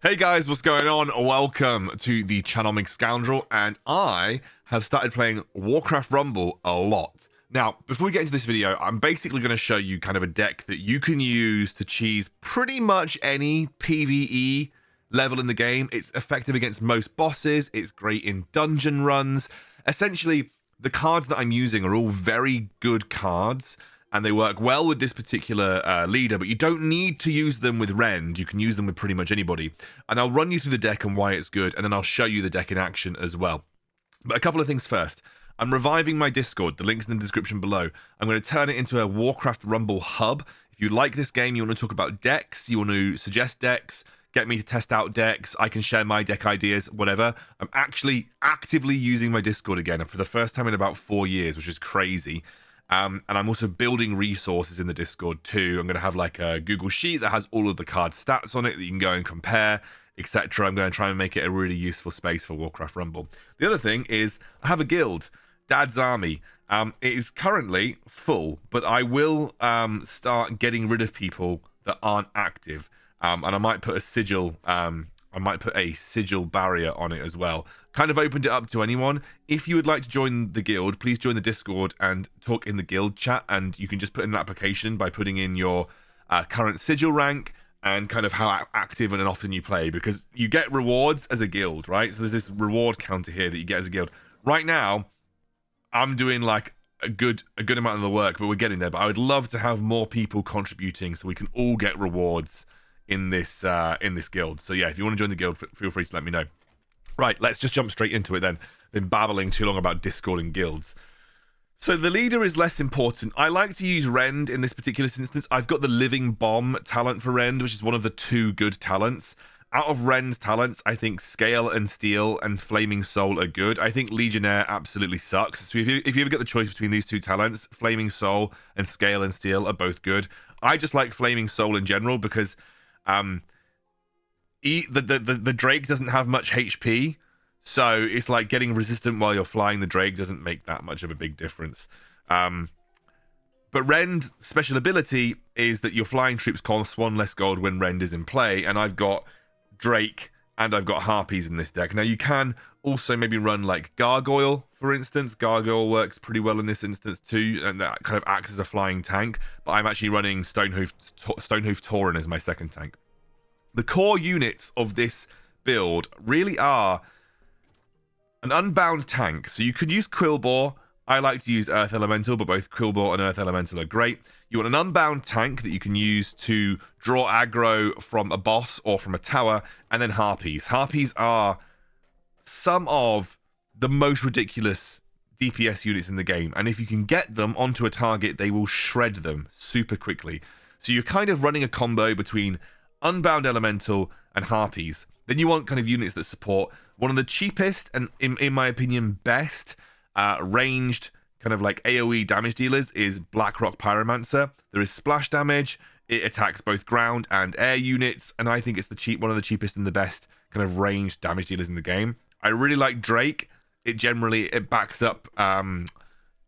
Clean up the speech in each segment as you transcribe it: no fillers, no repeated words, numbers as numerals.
Hey guys, what's going on? Welcome to the channel, Excoundrel, and I have started playing Warcraft Rumble a lot. Now, before we get into this video, I'm basically going to show you kind of a deck that you can use to cheese pretty much any PvE level in the game. It's effective against most bosses, it's great in dungeon runs. Essentially, the cards that I'm using are all very good cards, and they work well with this particular leader, but you don't need to use them with Rend. You can use them with pretty much anybody. And I'll run you through the deck and why it's good, and then I'll show you the deck in action as well. But a couple of things first. I'm reviving my Discord. The link's in the description below. I'm going to turn it into a Warcraft Rumble hub. If you like this game, you want to talk about decks, you want to suggest decks, get me to test out decks, I can share my deck ideas, whatever. I'm actually actively using my Discord again for the first time in about 4 years, which is crazy. And I'm also building resources in the Discord too. I'm going to have like a Google Sheet that has all of the card stats on it that you can go and compare, etc. I'm going to try and make it a really useful space for Warcraft Rumble. The other thing is I have a guild, Dad's Army. It is currently full, but I will start getting rid of people that aren't active. And I might put a sigil. I might put a sigil barrier on it as well. Kind of opened it up to anyone. If you would like to join the guild, please join the Discord and talk in the guild chat. And you can just put in an application by putting in your current sigil rank and kind of how active and often you play, because you get rewards as a guild, right? So there's this reward counter here that you get as a guild. Right now, I'm doing like a good amount of the work, but we're getting there. But I would love to have more people contributing so we can all get rewards in this guild. So yeah, if you want to join the guild, feel free to let me know. Right, let's just jump straight into it then. Been babbling too long about Discord and guilds. So the leader is less important. I like to use Rend in this particular instance. I've got the Living Bomb talent for Rend, which is one of the 2 good talents. Out of Rend's talents, I think Scale and Steel and Flaming Soul are good. I think Legionnaire absolutely sucks. So if you ever get the choice between these 2 talents, Flaming Soul and Scale and Steel are both good. I just like Flaming Soul in general because the Drake doesn't have much HP, so it's like getting resistant while you're flying the Drake doesn't make that much of a big difference. But Rend's special ability is that your flying troops cost 1 less gold when Rend is in play, and I've got Drake and I've got Harpies in this deck. Now you can also maybe run like Gargoyle, for instance. Gargoyle works pretty well in this instance too, and that kind of acts as a flying tank, but I'm actually running Stonehoof Tauren as my second tank. The core units of this build really are an unbound tank. So you could use Quillbore. I like to use Earth Elemental, but both Quillbore and Earth Elemental are great. You want an unbound tank that you can use to draw aggro from a boss or from a tower, and then Harpies. Harpies are some of the most ridiculous DPS units in the game, and if you can get them onto a target, they will shred them super quickly. So you're kind of running a combo between Unbound Elemental and Harpies. Then you want kind of units that support one of the cheapest and, in my opinion, best ranged kind of like AoE damage dealers is Blackrock Pyromancer. There is splash damage. It attacks both ground and air units, and I think it's one of the cheapest and the best kind of ranged damage dealers in the game. I really like Drake. It backs up Rend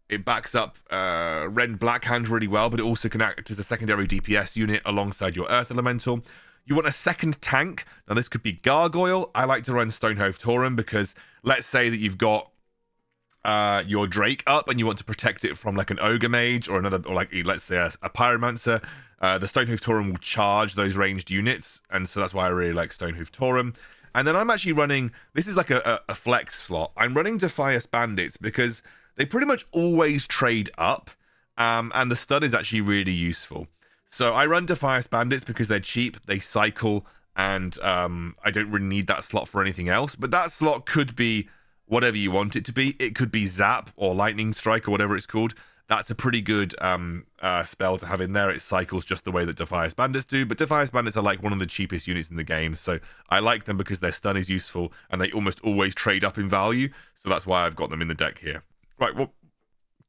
Blackhand really well, but it also can act as a secondary DPS unit alongside your Earth Elemental. You want a second tank. Now this could be Gargoyle. I like to run Stonehoof Tauren because let's say that you've got your Drake up and you want to protect it from like an Ogre Mage or let's say a Pyromancer. The Stonehoof Tauren will charge those ranged units, and so that's why I really like Stonehoof Tauren. And then I'm actually running, this is like a flex slot. I'm running Defias Bandits because they pretty much always trade up, and the stud is actually really useful. So I run Defias Bandits because they're cheap, they cycle, and I don't really need that slot for anything else. But that slot could be whatever you want it to be. It could be Zap or Lightning Strike or whatever it's called. That's a pretty good spell to have in there. It cycles just the way that Defias Bandits do, but Defias Bandits are like one of the cheapest units in the game, so I like them because their stun is useful, and they almost always trade up in value, so that's why I've got them in the deck here. Right, well,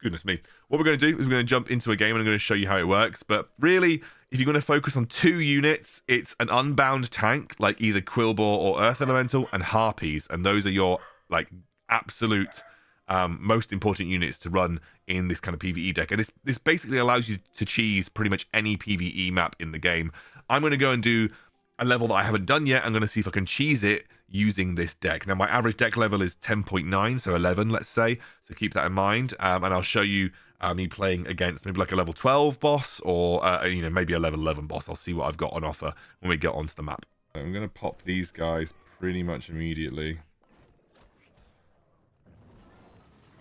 goodness me. What we're going to do is we're going to jump into a game and I'm going to show you how it works. But really, if you're going to focus on 2 units, it's an unbound tank, like either Quillbore or Earth Elemental, and Harpies. And those are your like absolute most important units to run in this kind of PvE deck. And this basically allows you to cheese pretty much any PvE map in the game. I'm going to go and do a level that I haven't done yet. I'm going to see if I can cheese it using this deck. Now, my average deck level is 10.9, so 11, let's say. So keep that in mind. And I'll show you me playing against maybe like a level 12 boss or, you know, maybe a level 11 boss. I'll see what I've got on offer when we get onto the map. I'm going to pop these guys pretty much immediately.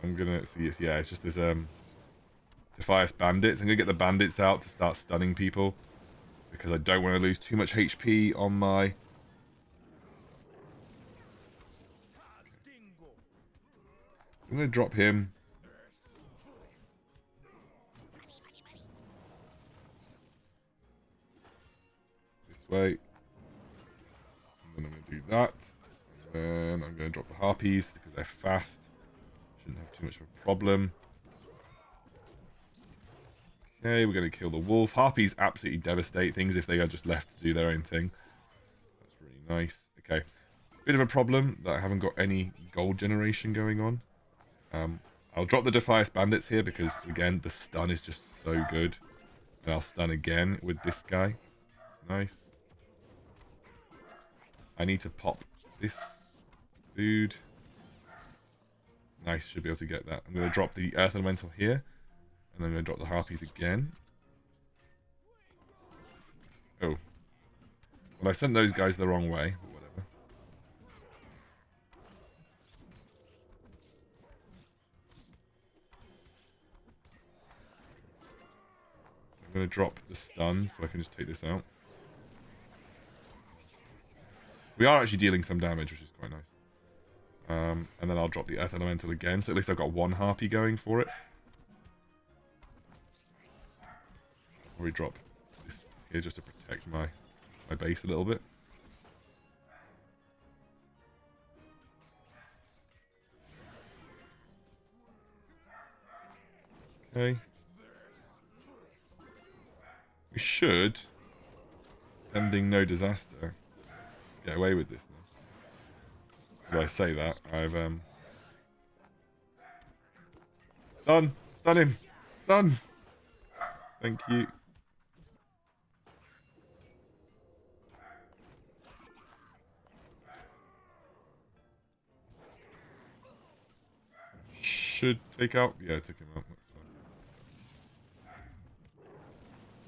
I'm going to see, yeah, it's just this Defias bandits. I'm going to get the bandits out to start stunning people because I don't want to lose too much HP on my... I'm going to drop him. This way. And then I'm going to do that. And then I'm going to drop the harpies because they're fast. Shouldn't have too much of a problem. Okay, we're going to kill the wolf. Harpies absolutely devastate things if they are just left to do their own thing. That's really nice. Okay. Bit of a problem that I haven't got any gold generation going on. I'll drop the Defias bandits here because, again, the stun is just so good. And I'll stun again with this guy. Nice. I need to pop this dude. Nice, should be able to get that. I'm going to drop the Earth Elemental here. And then I'm going to drop the Harpies again. Oh. Well, I sent those guys the wrong way. But whatever. I'm going to drop the stun so I can just take this out. We are actually dealing some damage, which is quite nice. And then I'll drop the Earth Elemental again, so at least I've got one Harpy going for it. Or we drop this here just to protect my base a little bit. Okay. We should, pending no disaster, get away with this now. As I say that, I've stun him, stun. Thank you. Should take out, yeah, took him out. That's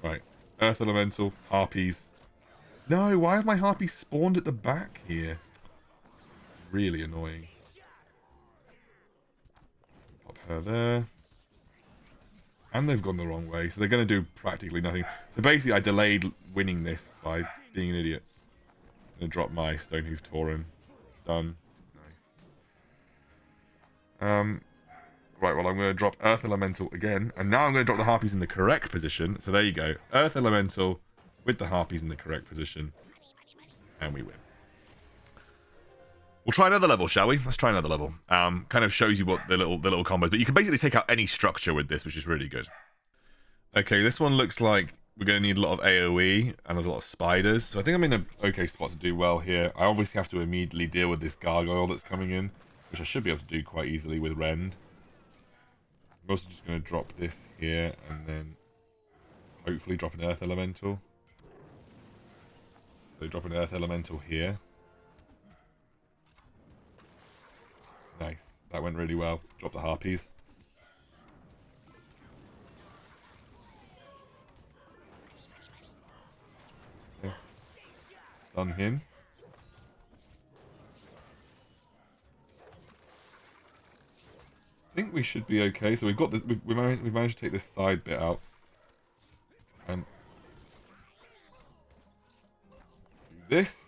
fine. Right, Earth Elemental, Harpies. No, why have my Harpies spawned at the back here? Really annoying. Pop her there. And they've gone the wrong way, so they're going to do practically nothing. So basically, I delayed winning this by being an idiot. I'm going to drop my Stonehoof Tauren. Done. Nice. Right, well, I'm going to drop Earth Elemental again. And now I'm going to drop the Harpies in the correct position. So there you go. Earth Elemental with the Harpies in the correct position. And we win. We'll try another level, shall we? Let's try another level. Kind of shows you what the little combos, but you can basically take out any structure with this, which is really good. Okay, this one looks like we're going to need a lot of AoE, and there's a lot of spiders. So I think I'm in an okay spot to do well here. I obviously have to immediately deal with this gargoyle that's coming in, which I should be able to do quite easily with Rend. I'm also just going to drop this here, and then hopefully drop an Earth Elemental. So drop an Earth Elemental here. Nice. That went really well. Drop the Harpies. Okay. Stun him. I think we should be okay. So we've got this. We've managed to take this side bit out. And do this.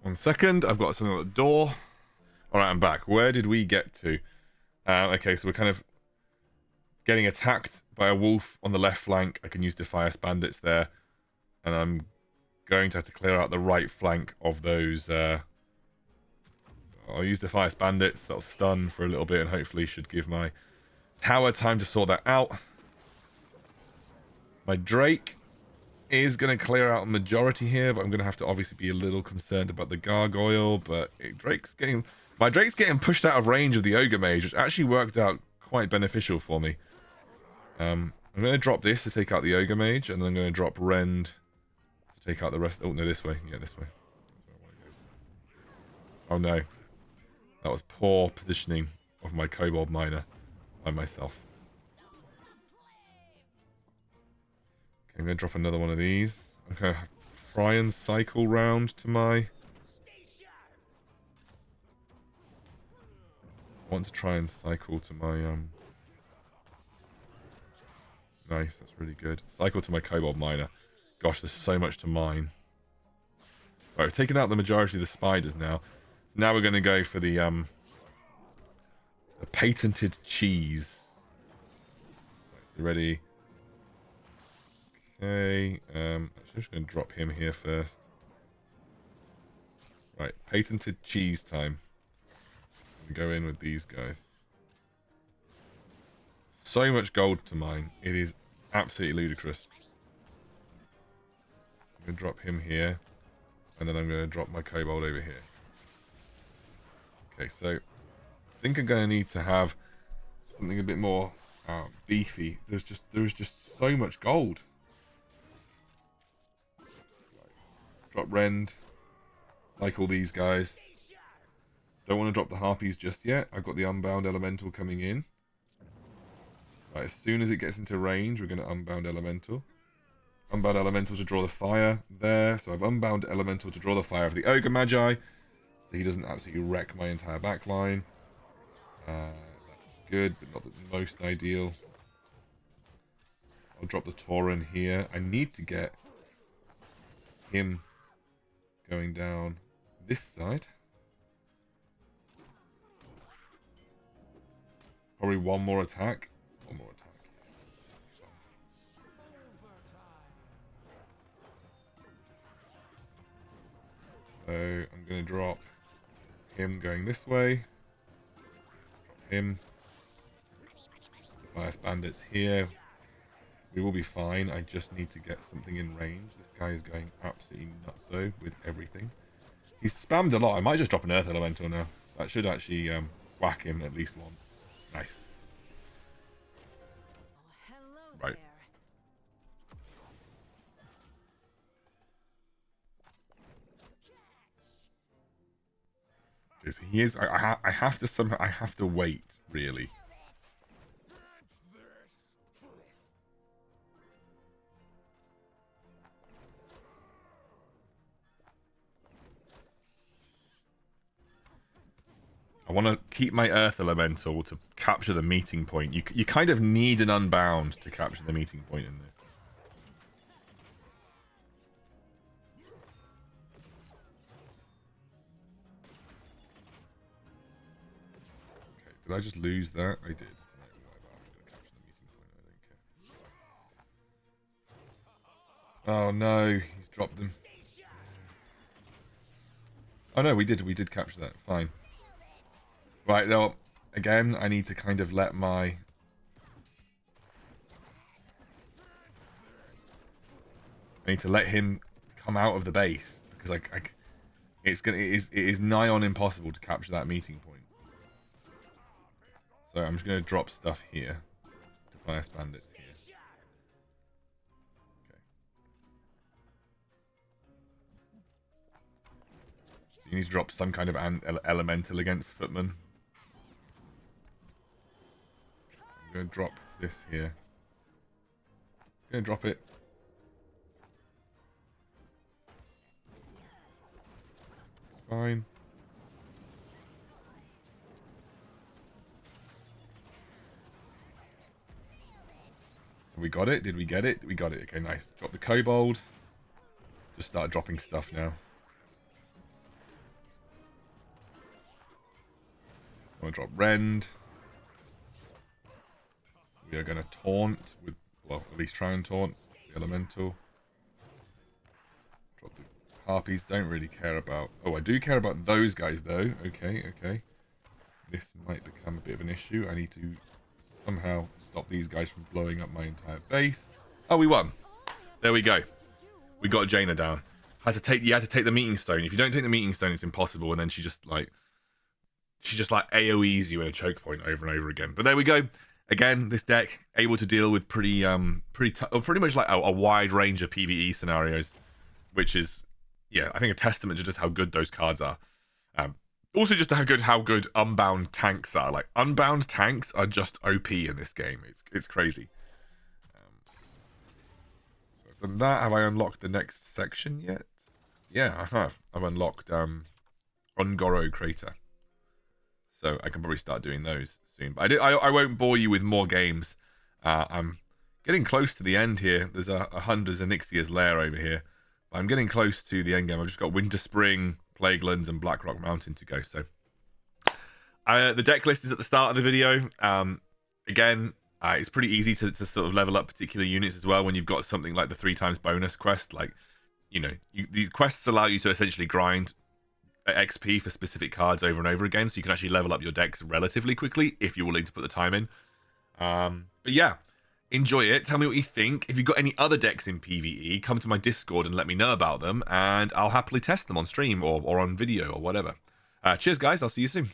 One second, I've got something at the door. Alright, I'm back. Where did we get to? Okay, so we're kind of getting attacked by a wolf on the left flank. I can use Defias bandits there. And I'm going to have to clear out the right flank of those. I'll use Defias bandits. That'll stun for a little bit and hopefully should give my tower time to sort that out. My Drake is going to clear out a majority here, but I'm going to have to obviously be a little concerned about the gargoyle. But my Drake's getting pushed out of range of the ogre mage, which actually worked out quite beneficial for me. I'm going to drop this to take out the ogre mage, and then I'm going to drop rend to take out the rest. Oh no, this way. Yeah, this way. That's where I want to go. Oh no, that was poor positioning of my kobold miner by myself. I'm going to drop another one of these. I'm going to try and cycle round to my... I want to try and cycle to my... Nice, that's really good. Cycle to my kobold miner. Gosh, there's so much to mine. Right, we've taken out the majority of the spiders now. So now we're going to go for the patented cheese. Right, so ready... Okay, I'm just going to drop him here first. Right, patented cheese time. Go in with these guys. So much gold to mine. It is absolutely ludicrous. I'm going to drop him here. And then I'm going to drop my kobold over here. Okay, so I think I'm going to need to have something a bit more beefy. There's just so much gold. Drop rend. Cycle these guys. Don't want to drop the harpies just yet. I've got the unbound elemental coming in. Right, as soon as it gets into range, we're going to unbound elemental. Unbound elemental to draw the fire there. So I've unbound elemental to draw the fire of the ogre magi. So he doesn't absolutely wreck my entire backline. That's good, but not the most ideal. I'll drop the Tauren here. I need to get him going down this side. Probably one more attack. One more attack. So I'm going to drop him going this way. Drop him. The Bias Bandits here. We will be fine. I just need to get something in range. This guy is going absolutely nutso with everything. He's spammed a lot. I might just drop an Earth Elemental now. That should actually whack him at least once. Nice. Right. Okay, so he is... I have to somehow... I have to wait, really. I want to keep my Earth Elemental to capture the meeting point. You kind of need an Unbound to capture the meeting point in this. Okay, did I just lose that? I did. Right, whatever. I'm going to capture the meeting point. I don't care. Oh no, he's dropped them. Oh no, we did capture that. Fine. Right, now, again, I need to kind of let my... I need to let him come out of the base, because it is nigh on impossible to capture that meeting point. So I'm just going to drop stuff here. Defiance Bandits here. Okay. So you need to drop some kind of elemental against Footman. I'm going to drop this here. I'm going to drop it. Fine. We got it? Did we get it? We got it. Okay, nice. Drop the kobold. Just start dropping stuff now. I'm going to drop rend. We are going to taunt with, well, at least try and taunt the elemental. Drop the harpies. Don't really care about... Oh, I do care about those guys, though. Okay, okay. This might become a bit of an issue. I need to somehow stop these guys from blowing up my entire base. Oh, we won. There we go. We got Jaina down. You had to take the meeting stone. If you don't take the meeting stone, it's impossible. And then she just like AoEs you in a choke point over and over again. But there we go. Again, this deck able to deal with pretty much like a wide range of PvE scenarios, which is, yeah, I think a testament to just how good those cards are. Also, just how good unbound tanks are. Like, unbound tanks are just OP in this game. It's crazy. So from that, have I unlocked the next section yet? Yeah, I have. I've unlocked Ungoro Crater. So I can probably start doing those soon. But I won't bore you with more games. I'm getting close to the end here. There's a Hunter's Onyxia's Lair over here. But I'm getting close to the end game. I've just got Winter Spring, Plaguelands, and Blackrock Mountain to go. So the deck list is at the start of the video. Again, it's pretty easy to sort of level up particular units as well when you've got something like the 3x bonus quest. Like, you know, these quests allow you to essentially grind XP for specific cards over and over again, so you can actually level up your decks relatively quickly if you're willing to put the time in. But yeah, enjoy it. Tell me what you think. If you've got any other decks in PvE, come to my Discord and let me know about them, and I'll happily test them on stream or on video or whatever. Cheers, guys. I'll see you soon.